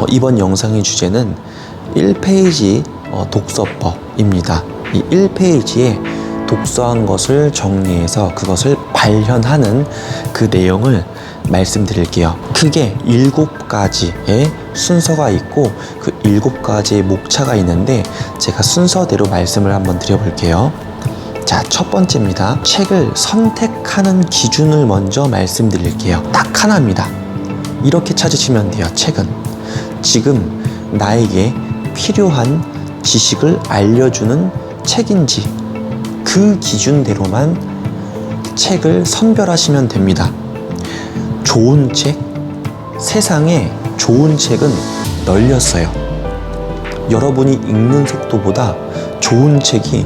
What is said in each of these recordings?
이번 영상의 주제는 1페이지 독서법입니다. 이 1페이지에 독서한 것을 정리해서 그것을 발현하는 그 내용을 말씀드릴게요. 크게 7가지의 순서가 있고 그 7가지의 목차가 있는데 제가 순서대로 말씀을 한번 드려볼게요. 자, 첫 번째입니다. 책을 선택하는 기준을 먼저 말씀드릴게요. 딱 하나입니다. 이렇게 찾으시면 돼요. 책은 지금 나에게 필요한 지식을 알려주는 책인지 그 기준대로만 책을 선별하시면 됩니다. 좋은 책, 세상에 좋은 책은 널렸어요. 여러분이 읽는 속도보다 좋은 책이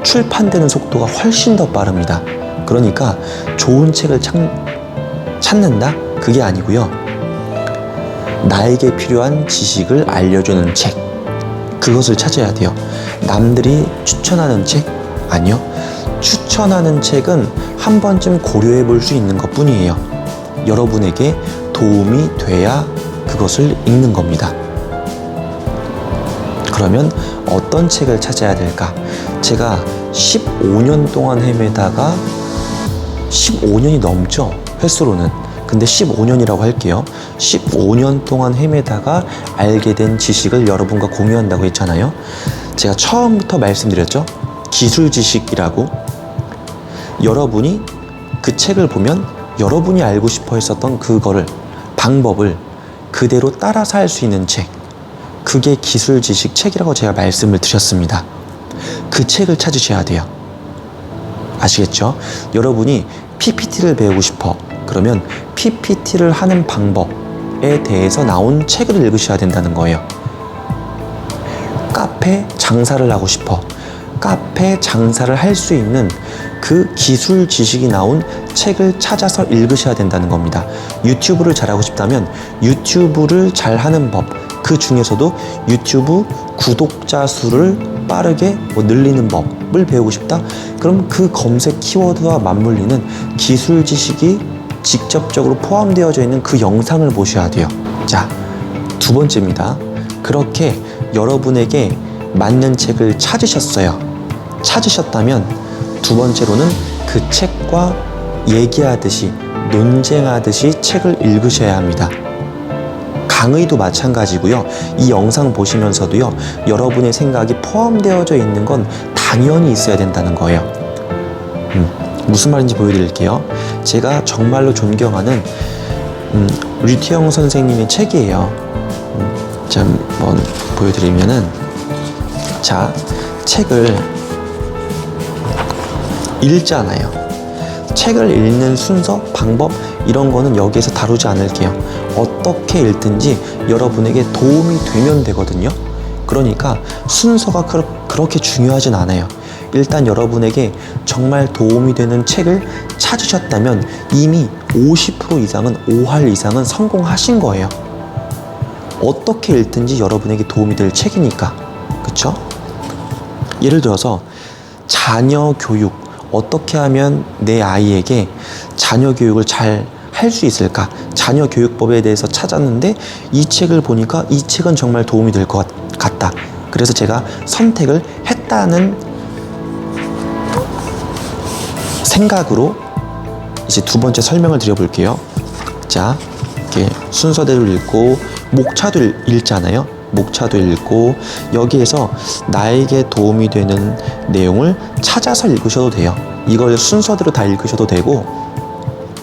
출판되는 속도가 훨씬 더 빠릅니다. 그러니까 좋은 책을 찾는다? 그게 아니고요. 나에게 필요한 지식을 알려주는 책, 그것을 찾아야 돼요. 남들이 추천하는 책? 아니요. 추천하는 책은 한 번쯤 고려해 볼 수 있는 것 뿐이에요. 여러분에게 도움이 돼야 그것을 읽는 겁니다. 그러면 어떤 책을 찾아야 될까? 제가 15년 동안 헤매다가 15년이 넘죠, 횟수로는. 근데 15년이라고 할게요. 15년 동안 헤매다가 알게 된 지식을 여러분과 공유한다고 했잖아요. 제가 처음부터 말씀드렸죠. 기술 지식이라고. 여러분이 그 책을 보면 여러분이 알고 싶어 했었던 그거를, 방법을 그대로 따라서 할 수 있는 책, 그게 기술 지식 책이라고 제가 말씀을 드렸습니다. 그 책을 찾으셔야 돼요. 아시겠죠? 여러분이 PPT를 배우고 싶어. 그러면 PPT를 하는 방법에 대해서 나온 책을 읽으셔야 된다는 거예요. 카페 장사를 하고 싶어. 카페 장사를 할 수 있는 그 기술 지식이 나온 책을 찾아서 읽으셔야 된다는 겁니다. 유튜브를 잘하고 싶다면 유튜브를 잘하는 법, 그 중에서도 유튜브 구독자 수를 빠르게 늘리는 법을 배우고 싶다? 그럼 그 검색 키워드와 맞물리는 기술 지식이 직접적으로 포함되어져 있는 그 영상을 보셔야 돼요. 자, 두 번째입니다. 그렇게 여러분에게 맞는 책을 찾으셨어요. 찾으셨다면 두 번째로는 그 책과 얘기하듯이, 논쟁하듯이 책을 읽으셔야 합니다. 강의도 마찬가지고요. 이 영상 보시면서도요, 여러분의 생각이 포함되어져 있는 건 당연히 있어야 된다는 거예요. 무슨 말인지 보여드릴게요. 제가 정말로 존경하는 류태영 선생님의 책이에요. 자, 한번 보여드리면은, 자, 책을 읽잖아요. 책을 읽는 순서, 방법, 이런 거는 여기에서 다루지 않을게요. 어떻게 읽든지 여러분에게 도움이 되면 되거든요. 그러니까 순서가 그렇게 중요하진 않아요. 일단 여러분에게 정말 도움이 되는 책을 찾으셨다면 이미 50% 이상은, 5할 이상은 성공하신 거예요. 어떻게 읽든지 여러분에게 도움이 될 책이니까. 그쵸? 예를 들어서 자녀 교육, 어떻게 하면 내 아이에게 자녀 교육을 잘 할 수 있을까? 자녀 교육법에 대해서 찾았는데 이 책을 보니까 이 책은 정말 도움이 될 것 같다. 그래서 제가 선택을 했다는 생각으로 이제 두 번째 설명을 드려볼게요. 자, 이렇게 순서대로 읽고 목차도 읽잖아요. 목차도 읽고 여기에서 나에게 도움이 되는 내용을 찾아서 읽으셔도 돼요. 이걸 순서대로 다 읽으셔도 되고,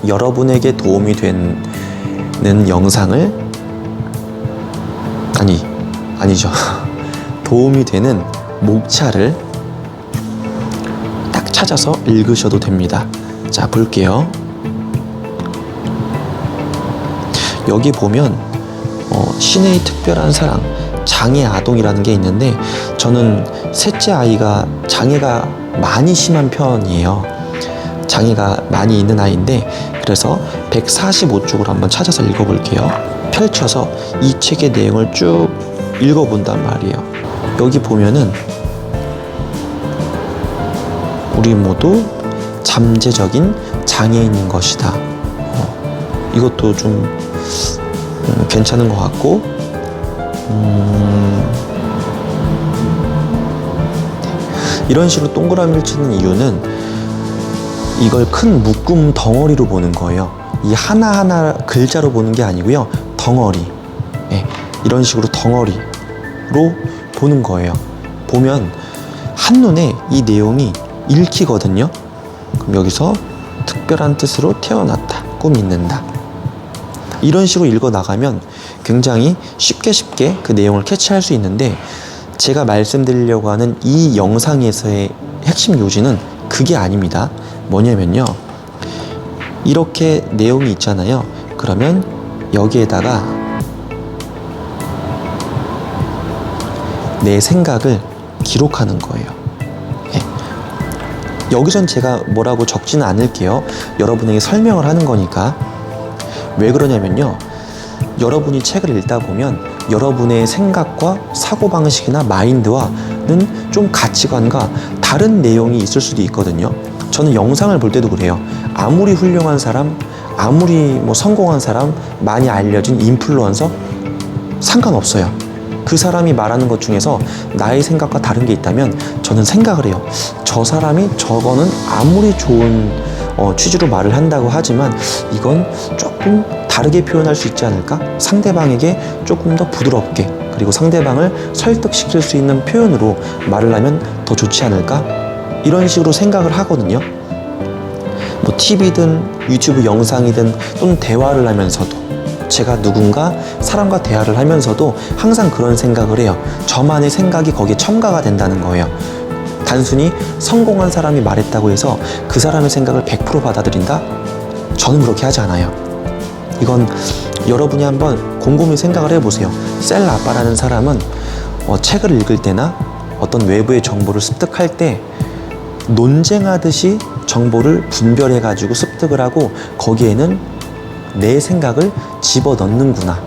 여러분에게 도움이 되는 영상을, 아니죠. 도움이 되는 목차를 딱 찾아서 읽으셔도 됩니다. 자, 볼게요. 여기 보면 신의 특별한 사랑, 장애 아동이라는 게 있는데, 저는 셋째 아이가 장애가 많이 심한 편이에요. 장애가 많이 있는 아이인데, 그래서 145쪽을 한번 찾아서 읽어볼게요. 펼쳐서 이 책의 내용을 쭉 읽어본단 말이에요. 여기 보면은 우리 모두 잠재적인 장애인인 것이다. 이것도 좀 괜찮은 것 같고, 이런 식으로 동그라미를 치는 이유는 이걸 큰 묶음 덩어리로 보는 거예요. 이 하나하나 글자로 보는 게 아니고요. 덩어리. 네, 이런 식으로 덩어리로 보는 거예요. 보면 한눈에 이 내용이 읽히거든요. 그럼 여기서 특별한 뜻으로 태어났다. 꿈 있는다. 이런 식으로 읽어 나가면 굉장히 쉽게 그 내용을 캐치할 수 있는데, 제가 말씀드리려고 하는 이 영상에서의 핵심 요지는 그게 아닙니다. 뭐냐면요, 이렇게 내용이 있잖아요. 그러면 여기에다가 내 생각을 기록하는 거예요. 네. 여기선 제가 뭐라고 적지는 않을게요. 여러분에게 설명을 하는 거니까. 왜 그러냐면요, 여러분이 책을 읽다 보면 여러분의 생각과 사고방식이나 마인드와는 좀 가치관과 다른 내용이 있을 수도 있거든요. 저는 영상을 볼 때도 그래요. 아무리 훌륭한 사람, 아무리 성공한 사람, 많이 알려진 인플루언서 상관없어요. 그 사람이 말하는 것 중에서 나의 생각과 다른 게 있다면 저는 생각을 해요. 저 사람이 저거는 아무리 좋은 취지로 말을 한다고 하지만 이건 조금 다르게 표현할 수 있지 않을까? 상대방에게 조금 더 부드럽게, 그리고 상대방을 설득시킬 수 있는 표현으로 말을 하면 더 좋지 않을까? 이런 식으로 생각을 하거든요. 뭐 TV든 유튜브 영상이든 또는 대화를 하면서도, 제가 누군가 사람과 대화를 하면서도 항상 그런 생각을 해요. 저만의 생각이 거기에 첨가가 된다는 거예요. 단순히 성공한 사람이 말했다고 해서 그 사람의 생각을 100% 받아들인다? 저는 그렇게 하지 않아요. 이건 여러분이 한번 곰곰이 생각을 해보세요. 셀 아빠라는 사람은 책을 읽을 때나 어떤 외부의 정보를 습득할 때 논쟁하듯이 정보를 분별해가지고 습득을 하고 거기에는 내 생각을 집어넣는구나.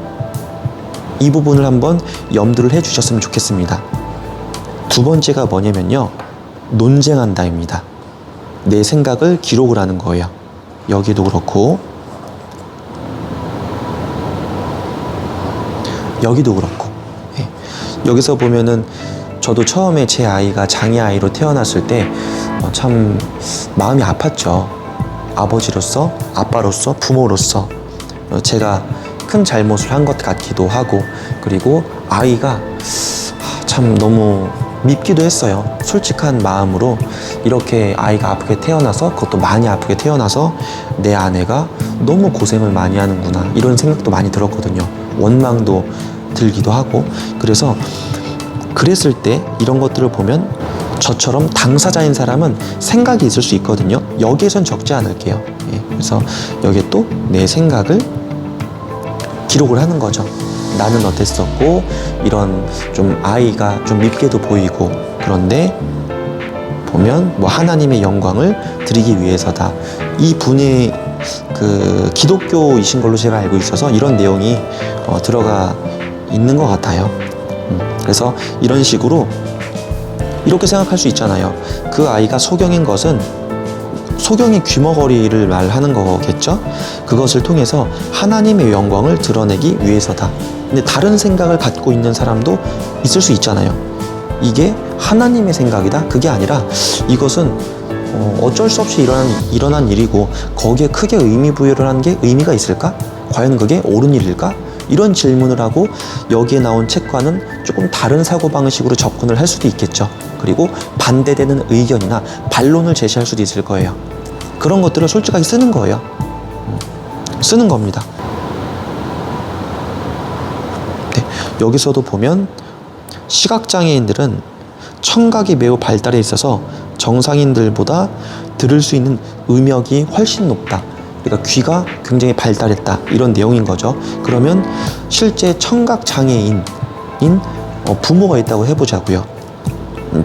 이 부분을 한번 염두를 해주셨으면 좋겠습니다. 두 번째가 뭐냐면요, 논쟁한다입니다. 내 생각을 기록을 하는 거예요. 여기도 그렇고 여기도 그렇고. 예. 여기서 보면은 저도 처음에 제 아이가 장애 아이로 태어났을 때 참 마음이 아팠죠. 아버지로서, 아빠로서, 부모로서 제가 큰 잘못을 한 것 같기도 하고, 그리고 아이가 참 너무 밉기도 했어요. 솔직한 마음으로 이렇게 아이가 아프게 태어나서, 그것도 많이 아프게 태어나서 내 아내가 너무 고생을 많이 하는구나, 이런 생각도 많이 들었거든요. 원망도 들기도 하고. 그래서 그랬을 때 이런 것들을 보면 저처럼 당사자인 사람은 생각이 있을 수 있거든요. 여기에선 적지 않을게요. 예, 그래서 여기에 또 내 생각을 기록을 하는 거죠. 나는 어땠었고, 이런 좀 아이가 좀 밉게도 보이고, 그런데 보면 뭐 하나님의 영광을 드리기 위해서다. 이 분이 그 기독교이신 걸로 제가 알고 있어서 이런 내용이 들어가 있는 것 같아요. 그래서 이런 식으로 이렇게 생각할 수 있잖아요. 그 아이가 소경인 것은, 소경이 귀머거리를 말하는 거겠죠? 그것을 통해서 하나님의 영광을 드러내기 위해서다. 근데 다른 생각을 갖고 있는 사람도 있을 수 있잖아요. 이게 하나님의 생각이다? 그게 아니라 이것은 어쩔 수 없이 일어난 일이고 거기에 크게 의미 부여를 하는 게 의미가 있을까? 과연 그게 옳은 일일까? 이런 질문을 하고 여기에 나온 책과는 조금 다른 사고방식으로 접근을 할 수도 있겠죠. 그리고 반대되는 의견이나 반론을 제시할 수도 있을 거예요. 그런 것들을 솔직하게 쓰는 거예요. 쓰는 겁니다. 네, 여기서도 보면 시각장애인들은 청각이 매우 발달해 있어서 정상인들보다 들을 수 있는 음역이 훨씬 높다. 그러니까 귀가 굉장히 발달했다, 이런 내용인 거죠. 그러면 실제 청각장애인인 부모가 있다고 해보자고요.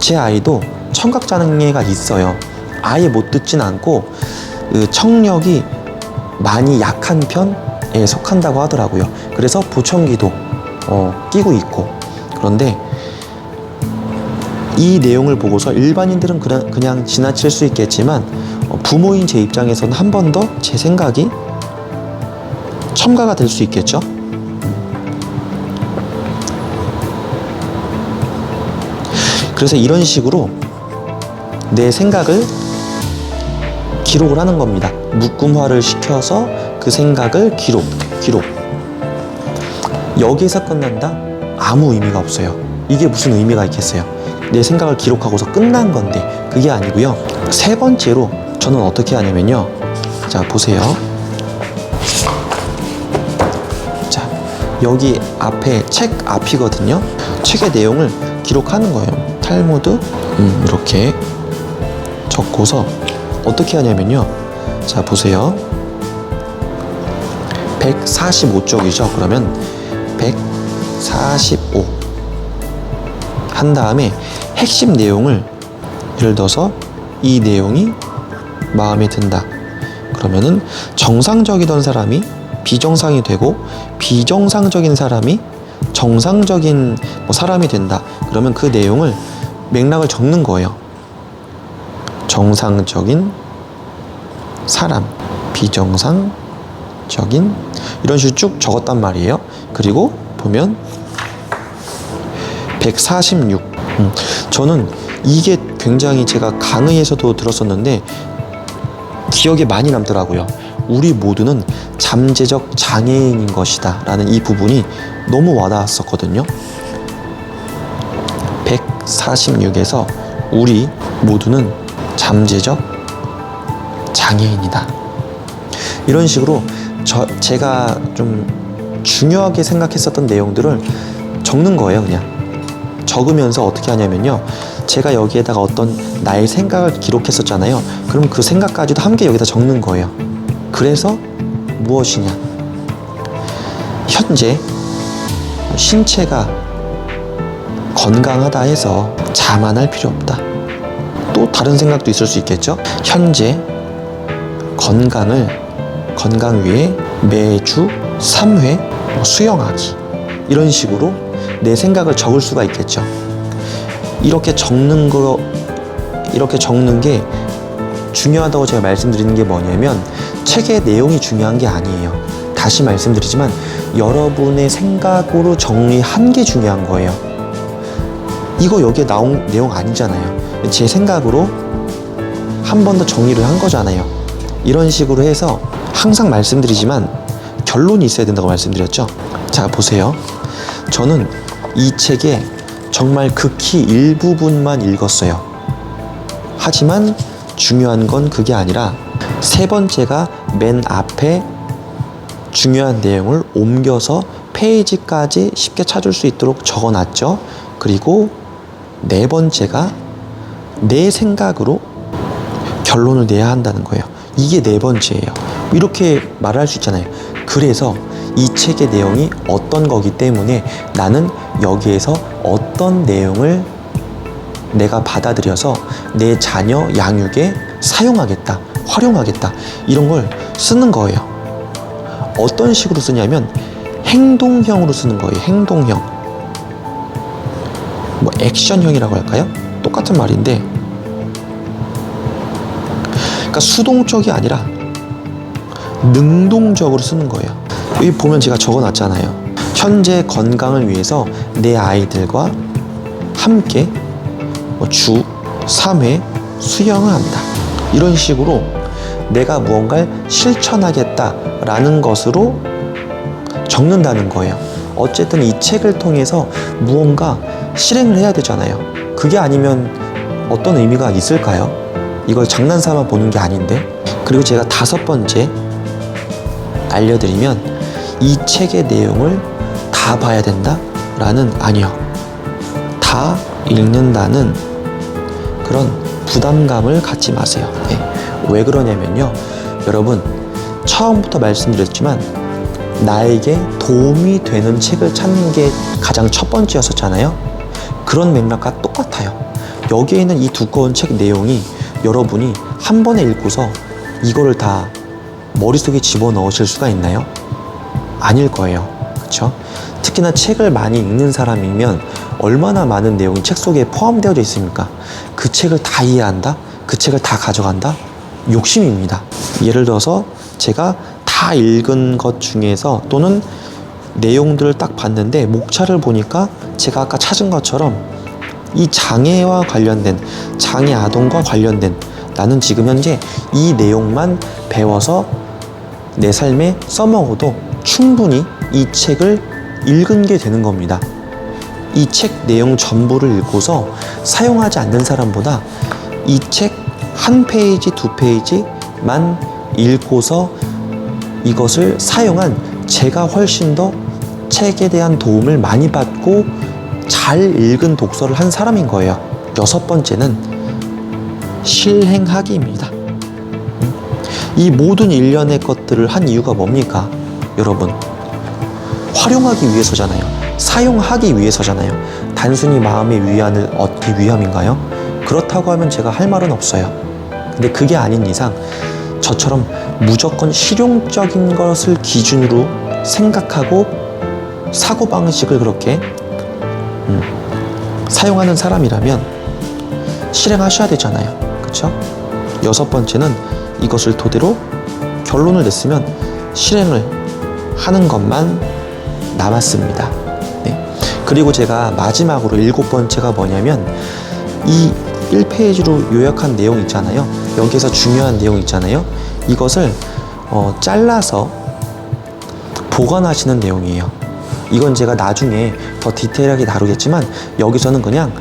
제 아이도 청각장애가 있어요. 아예 못 듣진 않고 청력이 많이 약한 편에 속한다고 하더라고요. 그래서 보청기도 끼고 있고. 그런데 이 내용을 보고서 일반인들은 그냥 지나칠 수 있겠지만 부모인 제 입장에서는 한 번 더 제 생각이 첨가가 될 수 있겠죠. 그래서 이런 식으로 내 생각을 기록을 하는 겁니다. 묶음화를 시켜서 그 생각을 기록. 여기에서 끝난다? 아무 의미가 없어요. 이게 무슨 의미가 있겠어요? 내 생각을 기록하고서 끝난 건데 그게 아니고요. 세 번째로 저는 어떻게 하냐면요. 자, 보세요. 자, 여기 앞에 책 앞이거든요. 책의 내용을 기록하는 거예요. 탈무드 이렇게 적고서 어떻게 하냐면요. 자, 보세요. 145쪽이죠. 그러면 145 한 다음에 핵심 내용을, 예를 들어서 이 내용이 마음에 든다. 그러면은 정상적이던 사람이 비정상이 되고 비정상적인 사람이 정상적인 사람이 된다. 그러면 그 내용을 맥락을 적는 거예요. 정상적인 사람, 비정상적인, 이런 식으로 쭉 적었단 말이에요. 그리고 보면 146. 저는 이게 굉장히 제가 강의에서도 들었었는데 기억에 많이 남더라고요. 우리 모두는 잠재적 장애인인 것이다 라는 이 부분이 너무 와닿았었거든요. 146에서 우리 모두는 잠재적 장애인이다. 이런 식으로 제가 좀 중요하게 생각했었던 내용들을 적는 거예요. 그냥 적으면서 어떻게 하냐면요. 제가 여기에다가 어떤 나의 생각을 기록했었잖아요. 그럼 그 생각까지도 함께 여기다 적는 거예요. 그래서 무엇이냐? 현재 신체가 건강하다 해서 자만할 필요 없다. 또 다른 생각도 있을 수 있겠죠. 현재 건강 위해 매주 3회 수영하기, 이런 식으로 내 생각을 적을 수가 있겠죠. 이렇게 적는 게 중요하다고 제가 말씀드리는 게 뭐냐면, 책의 내용이 중요한 게 아니에요. 다시 말씀드리지만 여러분의 생각으로 정리한 게 중요한 거예요. 이거 여기에 나온 내용 아니잖아요. 제 생각으로 한 번 더 정리를 한 거잖아요. 이런 식으로 해서 항상 말씀드리지만 결론이 있어야 된다고 말씀드렸죠. 자, 보세요. 저는 이 책의 정말 극히 일부분만 읽었어요. 하지만 중요한 건 그게 아니라 세 번째가 맨 앞에 중요한 내용을 옮겨서 페이지까지 쉽게 찾을 수 있도록 적어놨죠. 그리고 네 번째가 내 생각으로 결론을 내야 한다는 거예요. 이게 네 번째예요. 이렇게 말할 수 있잖아요. 그래서 이 책의 내용이 어떤 거기 때문에 나는 여기에서 어떤 내용을 내가 받아들여서 내 자녀 양육에 사용하겠다, 활용하겠다, 이런 걸 쓰는 거예요. 어떤 식으로 쓰냐면 행동형으로 쓰는 거예요. 행동형. 액션형이라고 할까요? 똑같은 말인데, 그러니까 수동적이 아니라 능동적으로 쓰는 거예요. 여기 보면 제가 적어놨잖아요. 현재 건강을 위해서 내 아이들과 함께 주 3회 수영을 한다. 이런 식으로 내가 무언가를 실천하겠다라는 것으로 적는다는 거예요. 어쨌든 이 책을 통해서 무언가 실행을 해야 되잖아요. 그게 아니면 어떤 의미가 있을까요? 이걸 장난삼아 보는 게 아닌데. 그리고 제가 5번째 알려드리면, 이 책의 내용을 다 봐야 된다? 라는, 아니요. 다 읽는다는 그런 부담감을 갖지 마세요. 네. 왜 그러냐면요. 여러분, 처음부터 말씀드렸지만 나에게 도움이 되는 책을 찾는 게 가장 첫 번째였었잖아요. 그런 맥락과 똑같아요. 여기에 있는 이 두꺼운 책 내용이 여러분이 한 번에 읽고서 이거를 다 머릿속에 집어넣으실 수가 있나요? 아닐 거예요. 그렇죠? 특히나 책을 많이 읽는 사람이면 얼마나 많은 내용이 책 속에 포함되어져 있습니까? 그 책을 다 이해한다? 그 책을 다 가져간다? 욕심입니다. 예를 들어서 제가 다 읽은 것 중에서, 또는 내용들을 딱 봤는데 목차를 보니까 제가 아까 찾은 것처럼 이 장애와 관련된, 장애 아동과 관련된, 나는 지금 현재 이 내용만 배워서 내 삶에 써먹어도 충분히 이 책을 읽은 게 되는 겁니다. 이 책 내용 전부를 읽고서 사용하지 않는 사람보다 이 책 한 페이지, 두 페이지만 읽고서 이것을 사용한 제가 훨씬 더 책에 대한 도움을 많이 받고 잘 읽은 독서를 한 사람인 거예요. 여섯 번째는 실행하기입니다. 이 모든 일련의 것들을 한 이유가 뭡니까? 여러분, 활용하기 위해서잖아요. 사용하기 위해서잖아요. 단순히 마음의 위안을 얻기 위함인가요? 그렇다고 하면 제가 할 말은 없어요. 근데 그게 아닌 이상 저처럼 무조건 실용적인 것을 기준으로 생각하고 사고방식을 그렇게 사용하는 사람이라면 실행하셔야 되잖아요. 그렇죠? 여섯 번째는 이것을 토대로 결론을 냈으면 실행을 하는 것만 남았습니다. 네. 그리고 제가 마지막으로 일곱 번째가 뭐냐면 이 1페이지로 요약한 내용 있잖아요. 여기에서 중요한 내용 있잖아요. 이것을 잘라서 보관하시는 내용이에요. 이건 제가 나중에 더 디테일하게 다루겠지만 여기서는 그냥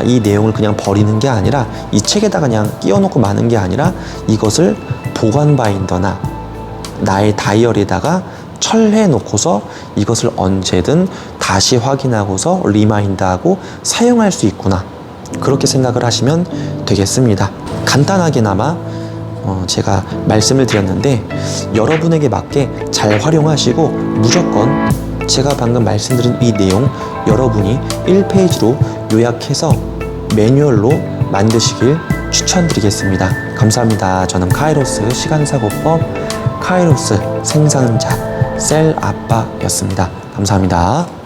이 내용을 그냥 버리는 게 아니라 이 책에다가 그냥 끼워놓고 마는 게 아니라 이것을 보관 바인더나 나의 다이어리에다가 철해 놓고서 이것을 언제든 다시 확인하고서 리마인드하고 사용할 수 있구나, 그렇게 생각을 하시면 되겠습니다. 간단하게나마 제가 말씀을 드렸는데 여러분에게 맞게 잘 활용하시고 무조건 제가 방금 말씀드린 이 내용 여러분이 1페이지로 요약해서 매뉴얼로 만드시길 추천드리겠습니다. 감사합니다. 저는 카이로스 시간사고법 카이로스 생산자 셀 아빠였습니다. 감사합니다.